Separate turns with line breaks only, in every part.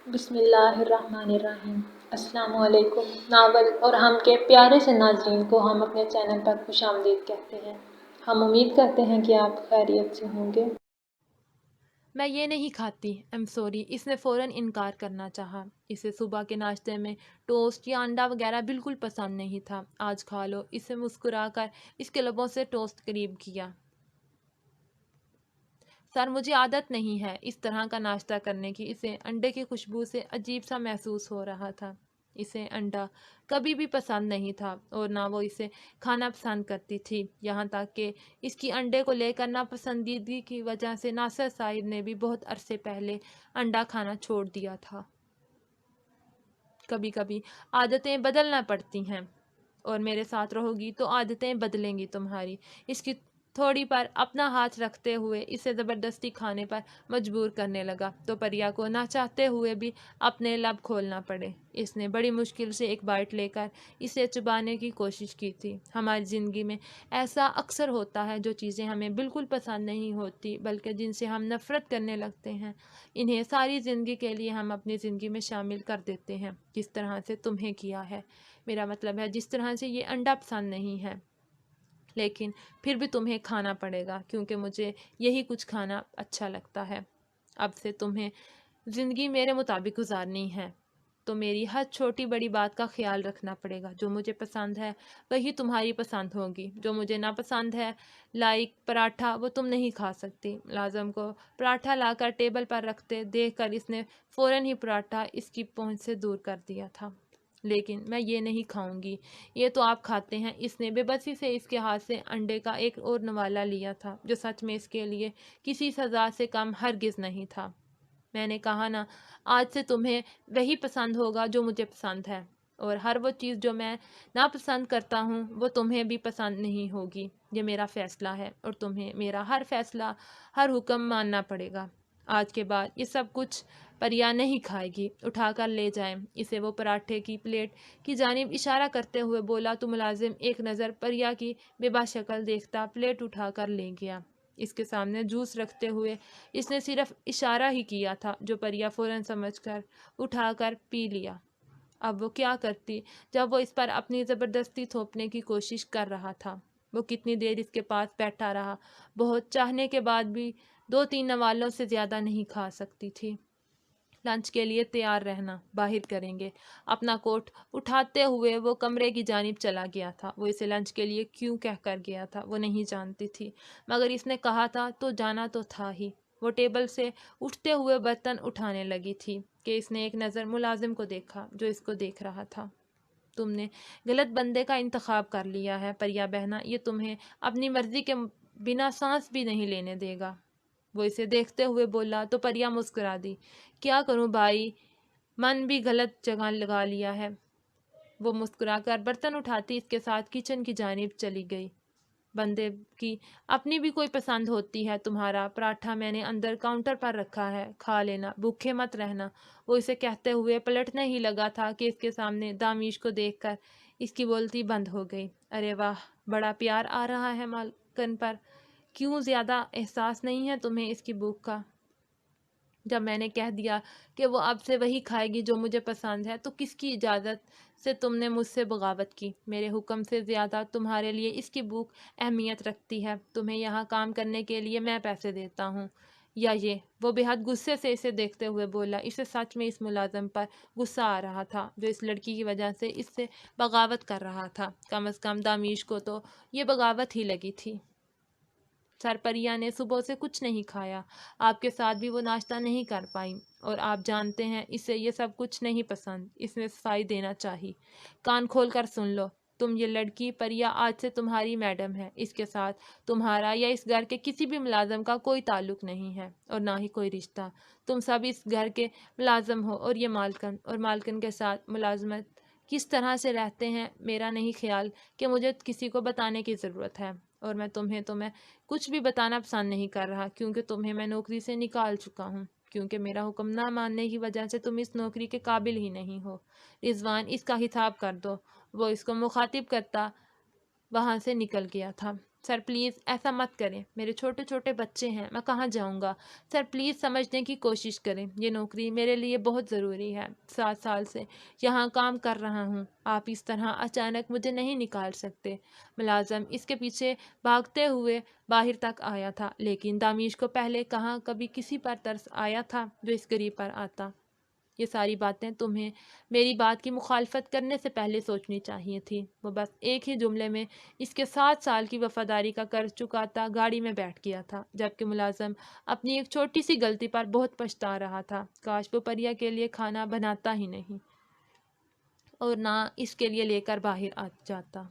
بسم اللہ الرحمن الرحیم۔ السلام علیکم۔ ناول اور ہم کے پیارے سے ناظرین کو ہم اپنے چینل پر خوش آمدید کہتے ہیں۔ ہم امید کرتے ہیں کہ آپ خیریت سے ہوں گے۔
میں یہ نہیں کھاتی، سوری۔ اس نے فوراً انکار کرنا چاہا۔ اسے صبح کے ناشتے میں ٹوسٹ یا انڈا وغیرہ بالکل پسند نہیں تھا۔ آج کھا لو، اسے مسکرا کر اس کے لبوں سے ٹوسٹ قریب کیا۔ سر، مجھے عادت نہیں ہے اس طرح کا ناشتہ کرنے کی۔ اسے انڈے کی خوشبو سے عجیب سا محسوس ہو رہا تھا۔ اسے انڈا کبھی بھی پسند نہیں تھا اور نہ وہ اسے کھانا پسند کرتی تھی، یہاں تک کہ اس کی انڈے کو لے کر ناپسندیدگی کی وجہ سے ناصر صاحب نے بھی بہت عرصے پہلے انڈا کھانا چھوڑ دیا تھا۔ کبھی کبھی عادتیں بدلنا پڑتی ہیں، اور میرے ساتھ رہو گی تو عادتیں بدلیں گی تمہاری۔ اس کی تھوڑی پر اپنا ہاتھ رکھتے ہوئے اسے زبردستی کھانے پر مجبور کرنے لگا تو پریا کو نہ چاہتے ہوئے بھی اپنے لب کھولنا پڑے۔ اس نے بڑی مشکل سے ایک بائٹ لے کر اسے چبانے کی کوشش کی تھی۔ ہماری زندگی میں ایسا اکثر ہوتا ہے، جو چیزیں ہمیں بالکل پسند نہیں ہوتی بلکہ جن سے ہم نفرت کرنے لگتے ہیں، انہیں ساری زندگی کے لیے ہم اپنی زندگی میں شامل کر دیتے ہیں، جس طرح سے تمہیں کیا ہے۔ میرا مطلب ہے جس طرح سے یہ انڈا پسند نہیں ہے، لیکن پھر بھی تمہیں کھانا پڑے گا کیونکہ مجھے یہی کچھ کھانا اچھا لگتا ہے۔ اب سے تمہیں زندگی میرے مطابق گزارنی ہے تو میری ہر چھوٹی بڑی بات کا خیال رکھنا پڑے گا۔ جو مجھے پسند ہے وہی تمہاری پسند ہوگی، جو مجھے ناپسند ہے، لائک پراٹھا، وہ تم نہیں کھا سکتی۔ ملازم کو پراٹھا لا کر ٹیبل پر رکھتے دیکھ کر اس نے فوراً ہی پراٹھا اس کی پہنچ سے دور کر دیا تھا۔ لیکن میں یہ نہیں کھاؤں گی، یہ تو آپ کھاتے ہیں۔ اس نے بے بسی سے اس کے ہاتھ سے انڈے کا ایک اور نوالا لیا تھا، جو سچ میں اس کے لیے کسی سزا سے کم ہرگز نہیں تھا۔ میں نے کہا نا، آج سے تمہیں وہی پسند ہوگا جو مجھے پسند ہے، اور ہر وہ چیز جو میں ناپسند کرتا ہوں وہ تمہیں بھی پسند نہیں ہوگی۔ یہ میرا فیصلہ ہے اور تمہیں میرا ہر فیصلہ، ہر حکم ماننا پڑے گا۔ آج کے بعد یہ سب کچھ پریا نہیں کھائے گی، اٹھا کر لے جائیں اسے۔ وہ پراٹھے کی پلیٹ کی جانب اشارہ کرتے ہوئے بولا تو ملازم ایک نظر پریا کی بے بس شکل دیکھتا پلیٹ اٹھا کر لے گیا۔ اس کے سامنے جوس رکھتے ہوئے اس نے صرف اشارہ ہی کیا تھا، جو پریا فوراً سمجھ کر اٹھا کر پی لیا۔ اب وہ کیا کرتی جب وہ اس پر اپنی زبردستی تھوپنے کی کوشش کر رہا تھا؟ وہ کتنی دیر اس کے پاس بیٹھا رہا؟ بہت چاہنے کے بعد بھی 2-3 نوالوں سے زیادہ نہیں کھا سکتی تھی۔ لنچ کے لیے تیار رہنا، باہر کریں گے۔ اپنا کوٹ اٹھاتے ہوئے وہ کمرے کی جانب چلا گیا تھا۔ وہ اسے لنچ کے لیے کیوں کہہ کر گیا تھا وہ نہیں جانتی تھی، مگر اس نے کہا تھا تو جانا تو تھا ہی۔ وہ ٹیبل سے اٹھتے ہوئے برتن اٹھانے لگی تھی کہ اس نے ایک نظر ملازم کو دیکھا جو اس کو دیکھ رہا تھا۔ تم نے غلط بندے کا انتخاب کر لیا ہے پریا بہنا، یہ تمہیں اپنی مرضی کے بنا سانس بھی نہیں لینے دے گا۔ وہ اسے دیکھتے ہوئے بولا تو پریا مسکرا دی۔ کیا کروں بھائی، من بھی غلط جگہ لگا لیا ہے۔ وہ مسکرا کر برتن اٹھاتی اس کے ساتھ کچن کی جانب چلی گئی۔ بندے کی اپنی بھی کوئی پسند ہوتی ہے۔ تمہارا پراٹھا میں نے اندر کاؤنٹر پر رکھا ہے، کھا لینا، بھوکے مت رہنا۔ وہ اسے کہتے ہوئے پلٹنے ہی لگا تھا کہ اس کے سامنے دامیش کو دیکھ کر اس کی بولتی بند ہو گئی۔ ارے واہ، بڑا پیار آ رہا ہے مالکن پر۔ کیوں زیادہ احساس نہیں ہے تمہیں اس کی بھوک کا؟ جب میں نے کہہ دیا کہ وہ اب سے وہی کھائے گی جو مجھے پسند ہے، تو کس کی اجازت سے تم نے مجھ سے بغاوت کی؟ میرے حکم سے زیادہ تمہارے لیے اس کی بھوک اہمیت رکھتی ہے۔ تمہیں یہاں کام کرنے کے لیے میں پیسے دیتا ہوں یا یہ؟ وہ بے حد غصے سے اسے دیکھتے ہوئے بولا۔ اسے سچ میں اس ملازم پر غصہ آ رہا تھا جو اس لڑکی کی وجہ سے اس سے بغاوت کر رہا تھا۔ کم از کم دامیش کو تو یہ بغاوت ہی لگی تھی۔ سر، پریا نے صبح سے کچھ نہیں کھایا، آپ کے ساتھ بھی وہ ناشتہ نہیں کر پائی، اور آپ جانتے ہیں اسے یہ سب کچھ نہیں پسند۔ اس نے صفائی دینا چاہی۔ کان کھول کر سن لو، تم یہ لڑکی پریا آج سے تمہاری میڈم ہے۔ اس کے ساتھ تمہارا یا اس گھر کے کسی بھی ملازم کا کوئی تعلق نہیں ہے اور نہ ہی کوئی رشتہ۔ تم سب اس گھر کے ملازم ہو، اور یہ مالکن اور مالکن کے ساتھ ملازمت کس طرح سے رہتے ہیں میرا نہیں خیال کہ مجھے کسی کو بتانے کی ضرورت ہے، اور میں تمہیں کچھ بھی بتانا پسند نہیں کر رہا کیونکہ تمہیں میں نوکری سے نکال چکا ہوں، کیونکہ میرا حکم نہ ماننے کی وجہ سے تم اس نوکری کے قابل ہی نہیں ہو۔ رضوان، اس کا حساب کر دو۔ وہ اس کو مخاطب کرتا وہاں سے نکل گیا تھا۔ سر پلیز ایسا مت کریں، میرے چھوٹے چھوٹے بچے ہیں، میں کہاں جاؤں گا؟ سر پلیز سمجھنے کی کوشش کریں، یہ نوکری میرے لیے بہت ضروری ہے، 7 سال سے یہاں کام کر رہا ہوں، آپ اس طرح اچانک مجھے نہیں نکال سکتے۔ ملازم اس کے پیچھے بھاگتے ہوئے باہر تک آیا تھا، لیکن دامیش کو پہلے کہاں کبھی کسی پر ترس آیا تھا جو اس غریب پر آتا۔ یہ ساری باتیں تمہیں میری بات کی مخالفت کرنے سے پہلے سوچنی چاہیے تھی۔ وہ بس ایک ہی جملے میں اس کے 7 سال کی وفاداری کا قرض چکاتا گاڑی میں بیٹھ گیا تھا، جبکہ ملازم اپنی ایک چھوٹی سی غلطی پر بہت پچھتا رہا تھا۔ کاش وہ پریا کے لیے کھانا بناتا ہی نہیں اور نہ اس کے لیے لے کر باہر آ جاتا،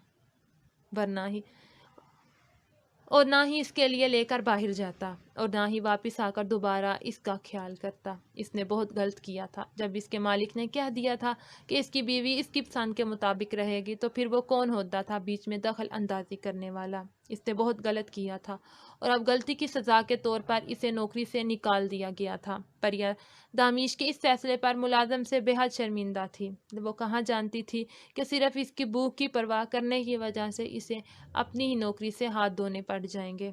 اور نہ ہی اس کے لیے لے کر باہر جاتا، اور نہ ہی واپس آ کر دوبارہ اس کا خیال کرتا۔ اس نے بہت غلط کیا تھا۔ جب اس کے مالک نے کہہ دیا تھا کہ اس کی بیوی اس کی پسند کے مطابق رہے گی، تو پھر وہ کون ہوتا تھا بیچ میں دخل اندازی کرنے والا؟ اس نے بہت غلط کیا تھا، اور اب غلطی کی سزا کے طور پر اسے نوکری سے نکال دیا گیا تھا۔ پریا دامیش کے اس فیصلے پر ملازم سے بے حد شرمندہ تھی۔ وہ کہاں جانتی تھی کہ صرف اس کی بھوک کی پرواہ کرنے کی وجہ سے اسے اپنی ہی نوکری سے ہاتھ دھونے پڑ جائیں گے۔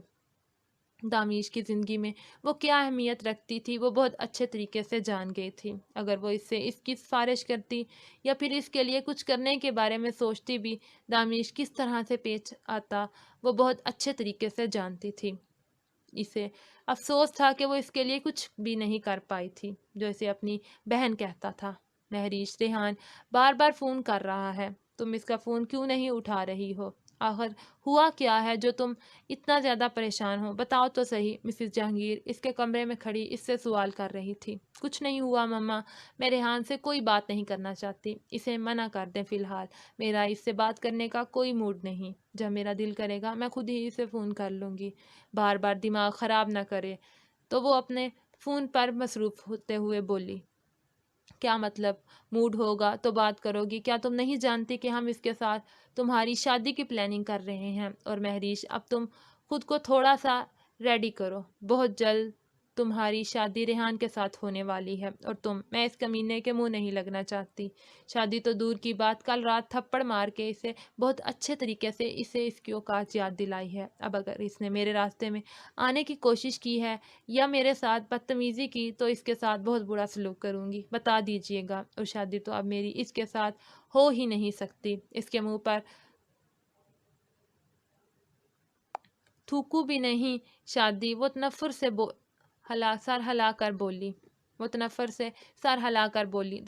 دامیش کی زندگی میں وہ کیا اہمیت رکھتی تھی وہ بہت اچھے طریقے سے جان گئی تھی۔ اگر وہ اس سے اس کی سفارش کرتی یا پھر اس کے لیے کچھ کرنے کے بارے میں سوچتی بھی، دامیش کس طرح سے پیش آتا وہ بہت اچھے طریقے سے جانتی تھی۔ اسے افسوس تھا کہ وہ اس کے لیے کچھ بھی نہیں کر پائی تھی، جو اسے اپنی بہن کہتا تھا۔ مہریش، ریحان بار بار فون کر رہا ہے، تم اس کا فون کیوں نہیں اٹھا رہی ہو؟ آخر ہوا کیا ہے جو تم اتنا زیادہ پریشان ہو؟ بتاؤ تو صحیح۔ مسز جہانگیر اس کے کمرے میں کھڑی اس سے سوال کر رہی تھی۔ کچھ نہیں ہوا مما، میں ریحان سے کوئی بات نہیں کرنا چاہتی، اسے منع کر دیں فی الحال، میرا اس سے بات کرنے کا کوئی موڈ نہیں، جب میرا دل کرے گا میں خود ہی اسے فون کر لوں گی، بار بار دماغ خراب نہ کرے۔ تو وہ اپنے فون پر مصروف ہوتے ہوئے بولی، کیا مطلب موڈ ہوگا تو بات کرو گی؟ کیا تم نہیں جانتی کہ ہم اس کے ساتھ تمہاری شادی کی پلاننگ کر رہے ہیں؟ اور مہریش، اب تم خود کو تھوڑا سا ریڈی کرو، بہت جلد تمہاری شادی ریحان کے ساتھ ہونے والی ہے، اور میں اس کمینے کے منہ نہیں لگنا چاہتی۔ شادی تو دور کی بات، کل رات تھپڑ مار کے اسے بہت اچھے طریقے سے اس کی اوقات یاد دلائی ہے۔ اب اگر اس نے میرے راستے میں آنے کی کوشش کی ہے یا میرے ساتھ بدتمیزی کی تو اس کے ساتھ بہت برا سلوک کروں گی، بتا دیجیے گا۔ اور شادی تو اب میری اس کے ساتھ ہو ہی نہیں سکتی۔ اس کے منہ پر تھوکو بھی نہیں شادی، وہ تنفر سے سر ہلا کر بولی،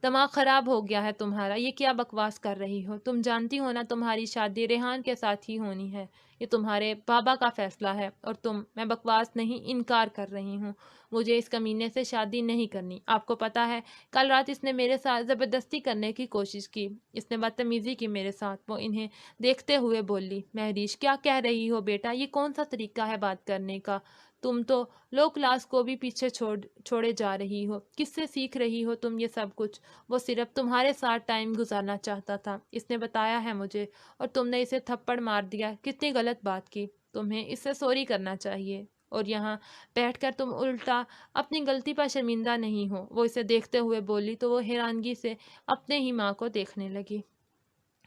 دماغ خراب ہو گیا ہے تمہارا، یہ کیا بکواس کر رہی ہو؟ تم جانتی ہو نا تمہاری شادی ریحان کے ساتھ ہی ہونی ہے، یہ تمہارے بابا کا فیصلہ ہے، اور میں بکواس نہیں، انکار کر رہی ہوں، مجھے اس کمینے سے شادی نہیں کرنی۔ آپ کو پتا ہے کل رات اس نے میرے ساتھ زبردستی کرنے کی کوشش کی، اس نے بدتمیزی کی میرے ساتھ۔ وہ انہیں دیکھتے ہوئے بولی، مہریش کیا کہہ رہی ہو بیٹا، یہ کون سا طریقہ ہے بات کرنے کا؟ تم تو لو کلاس کو بھی پیچھے چھوڑے جا رہی ہو، کس سے سیکھ رہی ہو تم یہ سب کچھ؟ وہ صرف تمہارے ساتھ ٹائم گزارنا چاہتا تھا، اس نے بتایا ہے مجھے، اور تم نے اسے تھپڑ مار دیا، کتنی غلط بات کی، تمہیں اس سے سوری کرنا چاہیے، اور یہاں بیٹھ کر تم الٹا اپنی غلطی پر شرمندہ نہیں ہو۔ وہ اسے دیکھتے ہوئے بولی تو وہ حیرانگی سے اپنے ہی ماں کو دیکھنے لگی۔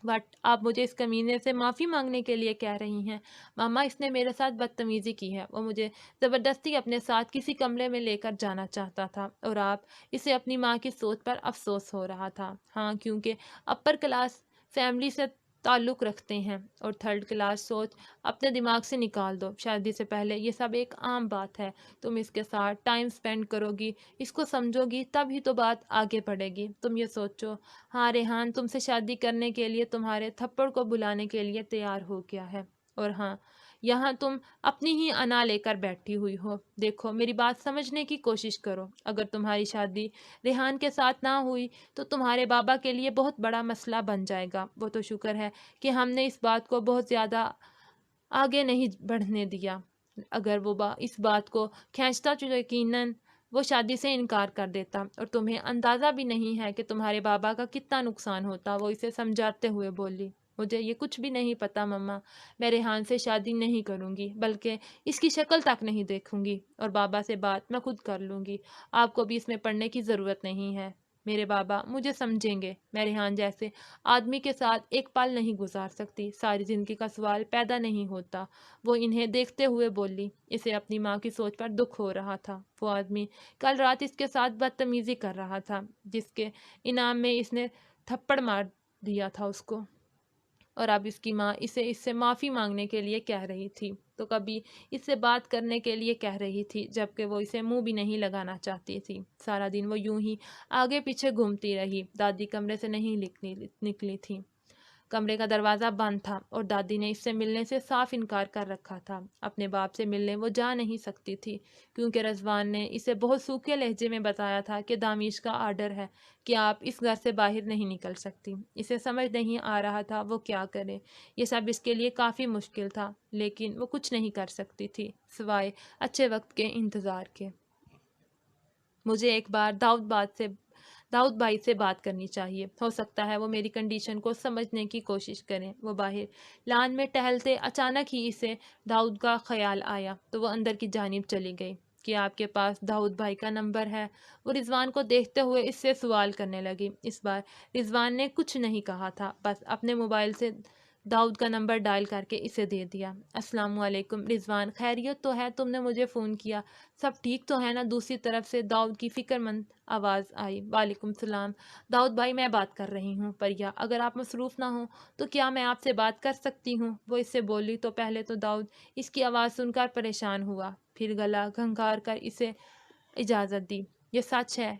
وٹ، آپ مجھے اس کمینے سے معافی مانگنے کے لیے کہہ رہی ہیں؟ ماما، اس نے میرے ساتھ بدتمیزی کی ہے، وہ مجھے زبردستی اپنے ساتھ کسی کمرے میں لے کر جانا چاہتا تھا، اور اسے اپنی ماں کی سوچ پر افسوس ہو رہا تھا۔ ہاں، کیونکہ اپر کلاس فیملی سے تعلق رکھتے ہیں، اور تھرڈ کلاس سوچ اپنے دماغ سے نکال دو۔ شادی سے پہلے یہ سب ایک عام بات ہے، تم اس کے ساتھ ٹائم سپینڈ کرو گی، اس کو سمجھو گی، تب ہی تو بات آگے بڑھے گی۔ تم یہ سوچو، ہاں ریحان تم سے شادی کرنے کے لیے تمہارے تھپڑ کو بلانے کے لیے تیار ہو گیا ہے، اور ہاں یہاں تم اپنی ہی انا لے کر بیٹھی ہوئی ہو۔ دیکھو، میری بات سمجھنے کی کوشش کرو، اگر تمہاری شادی ریحان کے ساتھ نہ ہوئی تو تمہارے بابا کے لیے بہت بڑا مسئلہ بن جائے گا۔ وہ تو شکر ہے کہ ہم نے اس بات کو بہت زیادہ آگے نہیں بڑھنے دیا، اگر وہ اس بات کو کھینچتا تو یقیناً وہ شادی سے انکار کر دیتا، اور تمہیں اندازہ بھی نہیں ہے کہ تمہارے بابا کا کتنا نقصان ہوتا۔ وہ اسے سمجھاتے ہوئے بولی، مجھے یہ کچھ بھی نہیں پتا مما، میں ریحان سے شادی نہیں کروں گی، بلکہ اس کی شکل تک نہیں دیکھوں گی، اور بابا سے بات میں خود کر لوں گی، آپ کو بھی اس میں پڑھنے کی ضرورت نہیں ہے۔ میرے بابا مجھے سمجھیں گے، میں ریحان جیسے آدمی کے ساتھ ایک پل نہیں گزار سکتی، ساری زندگی کا سوال پیدا نہیں ہوتا۔ وہ انہیں دیکھتے ہوئے بولی۔ اسے اپنی ماں کی سوچ پر دکھ ہو رہا تھا۔ وہ آدمی کل رات اس کے ساتھ بدتمیزی کر رہا تھا، جس کے انعام میں اس نے تھپڑ مار دیا تھا اس کو، اور اب اس کی ماں اسے اس سے معافی مانگنے کے لیے کہہ رہی تھی، تو کبھی اس سے بات کرنے کے لیے کہہ رہی تھی، جبکہ وہ اسے منہ بھی نہیں لگانا چاہتی تھی۔ سارا دن وہ یوں ہی آگے پیچھے گھومتی رہی۔ دادی کمرے سے نہیں نکلی تھی۔ کمرے کا دروازہ بند تھا اور دادی نے اس سے ملنے سے صاف انکار کر رکھا تھا۔ اپنے باپ سے ملنے وہ جا نہیں سکتی تھی، کیونکہ رضوان نے اسے بہت سوکھے لہجے میں بتایا تھا کہ دامیش کا آرڈر ہے کہ آپ اس گھر سے باہر نہیں نکل سکتی۔ اسے سمجھ نہیں آ رہا تھا وہ کیا کرے۔ یہ سب اس کے لیے کافی مشکل تھا، لیکن وہ کچھ نہیں کر سکتی تھی سوائے اچھے وقت کے انتظار کے۔ مجھے ایک بار داؤد بھائی سے بات کرنی چاہیے، ہو سکتا ہے وہ میری کنڈیشن کو سمجھنے کی کوشش کریں۔ وہ باہر لان میں ٹہلتے اچانک ہی اسے داؤد کا خیال آیا، تو وہ اندر کی جانب چلی گئی کہ آپ کے پاس داؤد بھائی کا نمبر ہے؟ وہ رضوان کو دیکھتے ہوئے اس سے سوال کرنے لگی۔ اس بار رضوان نے کچھ نہیں کہا تھا، بس اپنے موبائل سے داؤد کا نمبر ڈائل کر کے اسے دے دیا۔ السلام علیکم رضوان، خیریت تو ہے؟ تم نے مجھے فون کیا، سب ٹھیک تو ہے نا؟ دوسری طرف سے داؤد کی فکر مند آواز آئی۔ وعلیکم السلام داؤد بھائی، میں بات کر رہی ہوں پریا، اگر آپ مصروف نہ ہوں تو کیا میں آپ سے بات کر سکتی ہوں؟ وہ اس سے بولی تو پہلے تو داؤد اس کی آواز سن کر پریشان ہوا، پھر گلا گھنگار کر اسے اجازت دی۔ یہ سچ ہے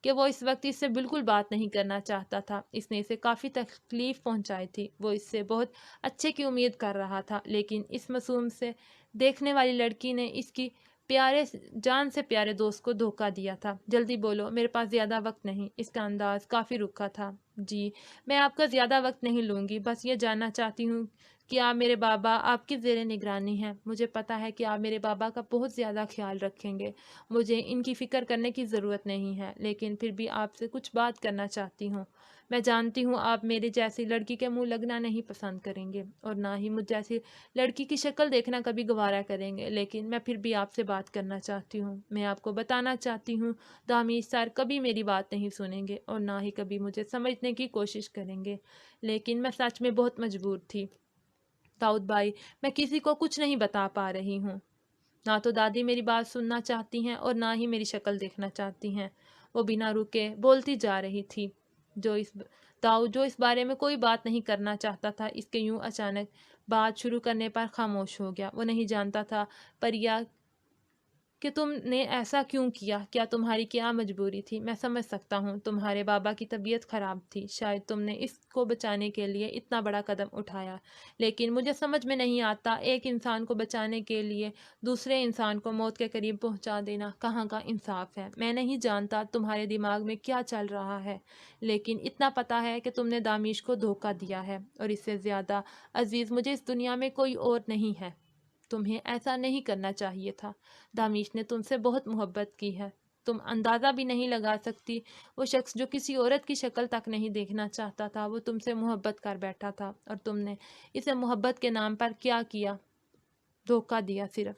کہ وہ اس وقت اس سے بالکل بات نہیں کرنا چاہتا تھا۔ اس نے اسے کافی تکلیف پہنچائی تھی۔ وہ اس سے بہت اچھے کی امید کر رہا تھا، لیکن اس معصوم سے دیکھنے والی لڑکی نے اس کی جان سے پیارے دوست کو دھوکہ دیا تھا۔ جلدی بولو، میرے پاس زیادہ وقت نہیں۔ اس کا انداز کافی رکھا تھا۔ جی، میں آپ کا زیادہ وقت نہیں لوں گی، بس یہ جاننا چاہتی ہوں کہ آپ میرے بابا آپ کی زیر نگرانی ہیں۔ مجھے پتا ہے کہ آپ میرے بابا کا بہت زیادہ خیال رکھیں گے، مجھے ان کی فکر کرنے کی ضرورت نہیں ہے، لیکن پھر بھی آپ سے کچھ بات کرنا چاہتی ہوں۔ میں جانتی ہوں آپ میری جیسی لڑکی کے منہ لگنا نہیں پسند کریں گے، اور نہ ہی مجھ جیسی لڑکی کی شکل دیکھنا کبھی گوارا کریں گے، لیکن میں پھر بھی آپ سے بات کرنا چاہتی ہوں۔ میں آپ کو بتانا چاہتی ہوں دامیش سر کبھی میری بات نہیں سنیں گے، اور نہ ہی کبھی مجھے سمجھنے کی کوشش کریں گے، لیکن میں سچ میں بہت مجبور تھی۔ داؤد بھائی، میں کسی کو کچھ نہیں بتا پا رہی ہوں۔ نہ تو دادی میری بات سننا چاہتی ہیں اور نہ ہی میری شکل دیکھنا چاہتی ہیں۔ وہ بنا رکے بولتی جا رہی تھی۔ جو اس بارے میں کوئی بات نہیں کرنا چاہتا تھا، اس کے یوں اچانک بات شروع کرنے پر خاموش ہو گیا۔ وہ نہیں جانتا تھا پریا کہ تم نے ایسا کیوں کیا، کیا تمہاری کیا مجبوری تھی؟ میں سمجھ سکتا ہوں، تمہارے بابا کی طبیعت خراب تھی، شاید تم نے اس کو بچانے کے لیے اتنا بڑا قدم اٹھایا، لیکن مجھے سمجھ میں نہیں آتا، ایک انسان کو بچانے کے لیے دوسرے انسان کو موت کے قریب پہنچا دینا کہاں کا انصاف ہے؟ میں نہیں جانتا تمہارے دماغ میں کیا چل رہا ہے، لیکن اتنا پتا ہے کہ تم نے دامیش کو دھوکہ دیا ہے، اور اس سے زیادہ عزیز مجھے اس دنیا میں کوئی اور نہیں ہے۔ تمہیں ایسا نہیں کرنا چاہیے تھا۔ دامیش نے تم سے بہت محبت کی ہے، تم اندازہ بھی نہیں لگا سکتی۔ وہ شخص جو کسی عورت کی شکل تک نہیں دیکھنا چاہتا تھا، وہ تم سے محبت کر بیٹھا تھا، اور تم نے اسے محبت کے نام پر کیا کیا؟ دھوکہ دیا صرف۔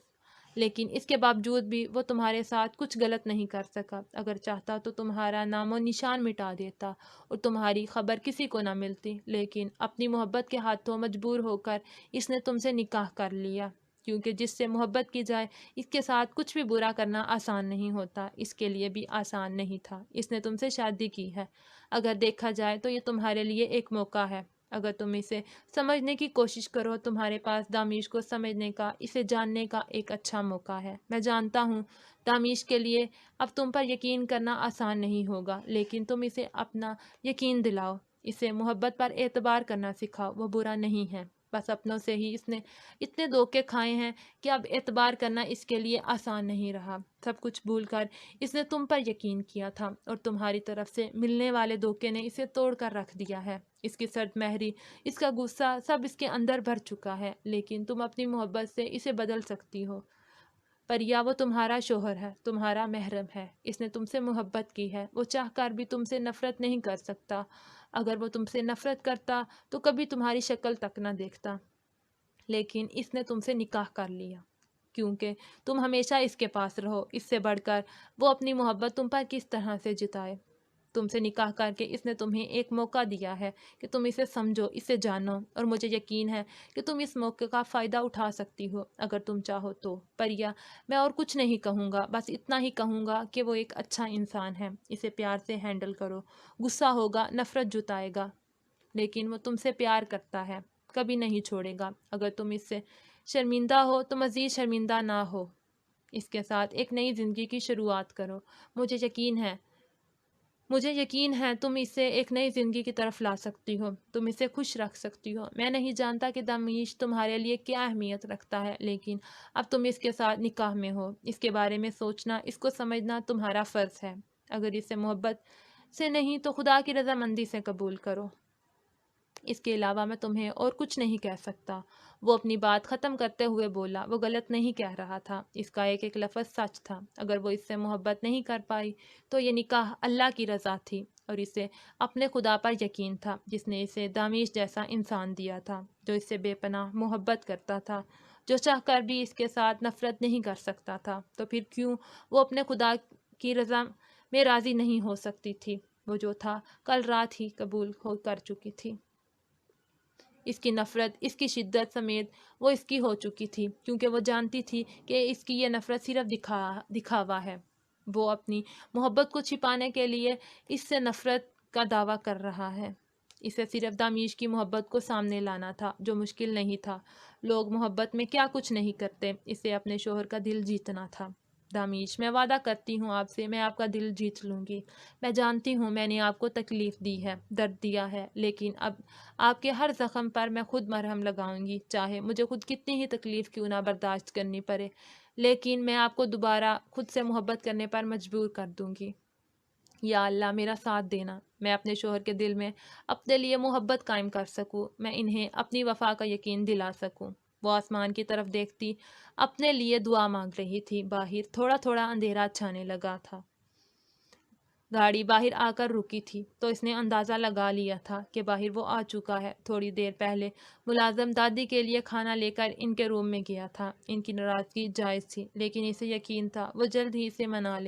لیکن اس کے باوجود بھی وہ تمہارے ساتھ کچھ غلط نہیں کر سکا۔ اگر چاہتا تو تمہارا نام و نشان مٹا دیتا اور تمہاری خبر کسی کو نہ ملتی، لیکن اپنی محبت کے ہاتھوں مجبور ہو کر اس نے تم سے نکاح کر لیا، کیونکہ جس سے محبت کی جائے اس کے ساتھ کچھ بھی برا کرنا آسان نہیں ہوتا۔ اس کے لیے بھی آسان نہیں تھا، اس نے تم سے شادی کی ہے۔ اگر دیکھا جائے تو یہ تمہارے لیے ایک موقع ہے، اگر تم اسے سمجھنے کی کوشش کرو، تمہارے پاس دامیش کو سمجھنے کا، اسے جاننے کا ایک اچھا موقع ہے۔ میں جانتا ہوں دامیش کے لیے اب تم پر یقین کرنا آسان نہیں ہوگا، لیکن تم اسے اپنا یقین دلاؤ، اسے محبت پر اعتبار کرنا سکھاؤ۔ وہ برا نہیں ہے، بس اپنوں سے ہی اس نے اتنے دھوکے کھائے ہیں کہ اب اعتبار کرنا اس کے لیے آسان نہیں رہا۔ سب کچھ بھول کر اس نے تم پر یقین کیا تھا، اور تمہاری طرف سے ملنے والے دھوکے نے اسے توڑ کر رکھ دیا ہے۔ اس کی سرد مہری، اس کا غصہ، سب اس کے اندر بھر چکا ہے، لیکن تم اپنی محبت سے اسے بدل سکتی ہو۔ پریا، وہ تمہارا شوہر ہے، تمہارا محرم ہے، اس نے تم سے محبت کی ہے، وہ چاہ کر بھی تم سے نفرت نہیں کر سکتا۔ اگر وہ تم سے نفرت کرتا تو کبھی تمہاری شکل تک نہ دیکھتا، لیکن اس نے تم سے نکاح کر لیا کیونکہ تم ہمیشہ اس کے پاس رہو۔ اس سے بڑھ کر وہ اپنی محبت تم پر کس طرح سے جتائے؟ تم سے نکاح کر کے اس نے تمہیں ایک موقع دیا ہے کہ تم اسے سمجھو، اسے جانو، اور مجھے یقین ہے کہ تم اس موقع کا فائدہ اٹھا سکتی ہو اگر تم چاہو تو۔ پریا، میں اور کچھ نہیں کہوں گا، بس اتنا ہی کہوں گا کہ وہ ایک اچھا انسان ہے، اسے پیار سے ہینڈل کرو۔ غصہ ہوگا، نفرت جتائے گا، لیکن وہ تم سے پیار کرتا ہے، کبھی نہیں چھوڑے گا۔ اگر تم اس سے شرمندہ ہو تو مزید شرمندہ نہ ہو، اس کے ساتھ ایک نئی زندگی کی شروعات کرو۔ مجھے یقین ہے تم اسے ایک نئی زندگی کی طرف لا سکتی ہو، تم اسے خوش رکھ سکتی ہو۔ میں نہیں جانتا کہ دمیش تمہارے لیے کیا اہمیت رکھتا ہے، لیکن اب تم اس کے ساتھ نکاح میں ہو، اس کے بارے میں سوچنا، اس کو سمجھنا تمہارا فرض ہے۔ اگر اس سے محبت سے نہیں تو خدا کی رضامندی سے قبول کرو۔ اس کے علاوہ میں تمہیں اور کچھ نہیں کہہ سکتا۔ وہ اپنی بات ختم کرتے ہوئے بولا، وہ غلط نہیں کہہ رہا تھا، اس کا ایک ایک لفظ سچ تھا۔ اگر وہ اس سے محبت نہیں کر پائی تو یہ نکاح اللہ کی رضا تھی، اور اسے اپنے خدا پر یقین تھا جس نے اسے دامیش جیسا انسان دیا تھا، جو اس سے بے پناہ محبت کرتا تھا، جو چاہ کر بھی اس کے ساتھ نفرت نہیں کر سکتا تھا۔ تو پھر کیوں وہ اپنے خدا کی رضا میں راضی نہیں ہو سکتی تھی؟ وہ جو تھا کل رات ہی قبول ہو کر چکی تھی۔ اس کی نفرت، اس کی شدت سمیت وہ اس کی ہو چکی تھی، کیونکہ وہ جانتی تھی کہ اس کی یہ نفرت صرف دکھاوا ہے۔ وہ اپنی محبت کو چھپانے کے لیے اس سے نفرت کا دعویٰ کر رہا ہے۔ اسے صرف دامیش کی محبت کو سامنے لانا تھا، جو مشکل نہیں تھا۔ لوگ محبت میں کیا کچھ نہیں کرتے، اسے اپنے شوہر کا دل جیتنا تھا۔ دامیش، میں وعدہ کرتی ہوں آپ سے، میں آپ کا دل جیت لوں گی۔ میں جانتی ہوں میں نے آپ کو تکلیف دی ہے، درد دیا ہے، لیکن اب آپ کے ہر زخم پر میں خود مرہم لگاؤں گی، چاہے مجھے خود کتنی ہی تکلیف کیوں نہ برداشت کرنی پڑے، لیکن میں آپ کو دوبارہ خود سے محبت کرنے پر مجبور کر دوں گی۔ یا اللہ، میرا ساتھ دینا، میں اپنے شوہر کے دل میں اپنے لیے محبت قائم کر سکوں، میں انہیں اپنی وفا کا یقین دلا سکوں۔ وہ آسمان کی طرف دیکھتی اپنے لیے دعا مانگ رہی تھی۔ باہر تھوڑا تھوڑا اندھیرا چھانے لگا تھا۔ گاڑی باہر آ کر رکی تھی تو اس نے اندازہ لگا لیا تھا کہ باہر وہ آ چکا ہے۔ تھوڑی دیر پہلے ملازم دادی کے لیے کھانا لے کر ان کے روم میں گیا تھا۔ ان کی ناراضگی جائز تھی، لیکن اسے یقین تھا وہ جلد ہی اسے منا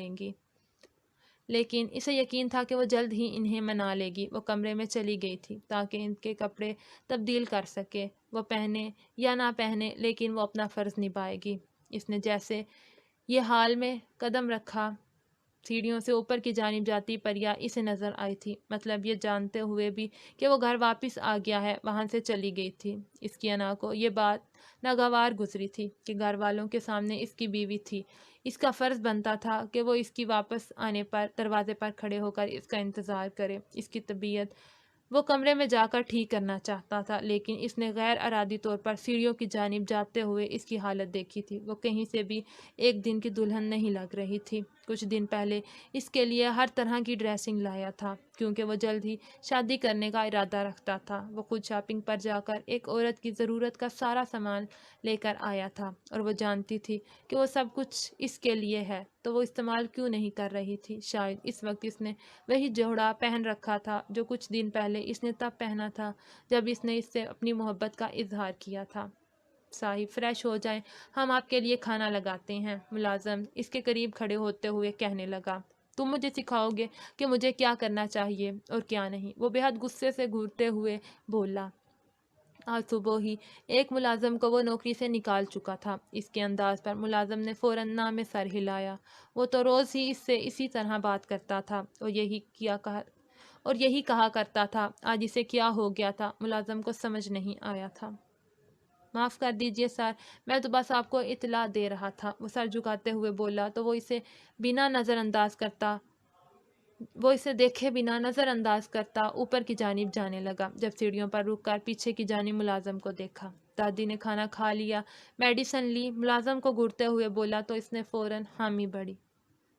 لے گی۔ وہ کمرے میں چلی گئی تھی تاکہ ان کے کپڑے تبدیل کر سکے، وہ پہنے یا نہ پہنے، لیکن وہ اپنا فرض نبھائے گی۔ اس نے جیسے یہ حال میں قدم رکھا، سیڑھیوں سے اوپر کی جانب جاتی پریا اسے نظر آئی تھی، مطلب یہ جانتے ہوئے بھی کہ وہ گھر واپس آ گیا ہے، وہاں سے چلی گئی تھی۔ اس کی انا کو یہ بات ناگوار گزری تھی کہ گھر والوں کے سامنے اس کی بیوی تھی، اس کا فرض بنتا تھا کہ وہ اس کی واپس آنے پر دروازے پر کھڑے ہو کر اس کا انتظار کرے۔ اس کی طبیعت وہ کمرے میں جا کر ٹھیک کرنا چاہتا تھا، لیکن اس نے غیر ارادی طور پر سیڑھیوں کی جانب جاتے ہوئے اس کی حالت دیکھی تھی۔ وہ کہیں سے بھی ایک دن کی دلہن نہیں لگ رہی تھی۔ کچھ دن پہلے اس کے لیے ہر طرح کی ڈریسنگ لایا تھا، کیونکہ وہ جلد ہی شادی کرنے کا ارادہ رکھتا تھا۔ وہ خود شاپنگ پر جا کر ایک عورت کی ضرورت کا سارا سامان لے کر آیا تھا، اور وہ جانتی تھی کہ وہ سب کچھ اس کے لیے ہے، تو وہ استعمال کیوں نہیں کر رہی تھی؟ شاید اس وقت اس نے وہی جوڑا پہن رکھا تھا جو کچھ دن پہلے اس نے تب پہنا تھا جب اس نے اس سے اپنی محبت کا اظہار کیا تھا۔ صاحب، فریش ہو جائیں، ہم آپ کے لیے کھانا لگاتے ہیں، ملازم اس کے قریب کھڑے ہوتے ہوئے کہنے لگا۔ تم مجھے سکھاؤ گے کہ مجھے کیا کرنا چاہیے اور کیا نہیں، وہ بے حد غصے سے گھورتے ہوئے بولا۔ آج صبح ہی ایک ملازم کو وہ نوکری سے نکال چکا تھا۔ اس کے انداز پر ملازم نے فوراً نہ میں سر ہلایا۔ وہ تو روز ہی اس سے اسی طرح بات کرتا تھا اور یہی کہا کرتا تھا، آج اسے کیا ہو گیا تھا؟ ملازم کو سمجھ نہیں آیا تھا۔ معاف کر دیجئے سر، میں تو بس آپ کو اطلاع دے رہا تھا، وہ سر جھکاتے ہوئے بولا۔ تو وہ اسے دیکھے بنا نظر انداز کرتا اوپر کی جانب جانے لگا۔ جب سیڑھیوں پر رک کر پیچھے کی جانب ملازم کو دیکھا۔ دادی نے کھانا کھا لیا، میڈیسن لی؟ ملازم کو گھورتے ہوئے بولا تو اس نے فوراً حامی بھری۔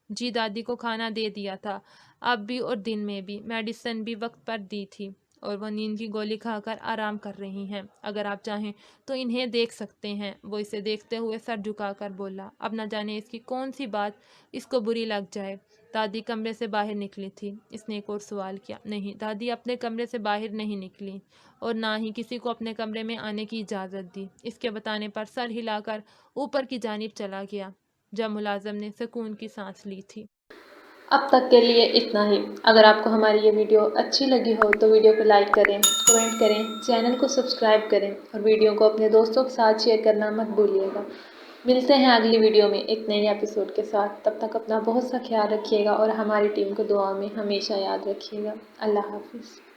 جی، دادی کو کھانا دے دیا تھا، اب بھی اور دن میں بھی، میڈیسن بھی وقت پر دی تھی، اور وہ نیند کی گولی کھا کر آرام کر رہی ہیں، اگر آپ چاہیں تو انہیں دیکھ سکتے ہیں۔ وہ اسے دیکھتے ہوئے سر جھکا کر بولا، اب نہ جانے اس کی کون سی بات اس کو بری لگ جائے۔ دادی کمرے سے باہر نکلی تھی؟ اس نے ایک اور سوال کیا۔ نہیں، دادی اپنے کمرے سے باہر نہیں نکلی، اور نہ ہی کسی کو اپنے کمرے میں آنے کی اجازت دی۔ اس کے بتانے پر سر ہلا کر اوپر کی جانب چلا گیا۔ جب ملازم نے سکون کی سانس لی تھی
اب تک کے لیے اتنا ہی۔ اگر آپ کو ہماری یہ ویڈیو اچھی لگی ہو تو ویڈیو کو لائک کریں، کمنٹ کریں، چینل کو سبسکرائب کریں اور ویڈیو کو اپنے دوستوں کے ساتھ شیئر کرنا مت بھولیے گا۔ ملتے ہیں اگلی ویڈیو میں ایک نئی ایپیسوڈ کے ساتھ۔ تب تک اپنا بہت سا خیال رکھیے گا اور ہماری ٹیم کو دعا میں ہمیشہ یاد رکھیے گا۔ اللہ حافظ۔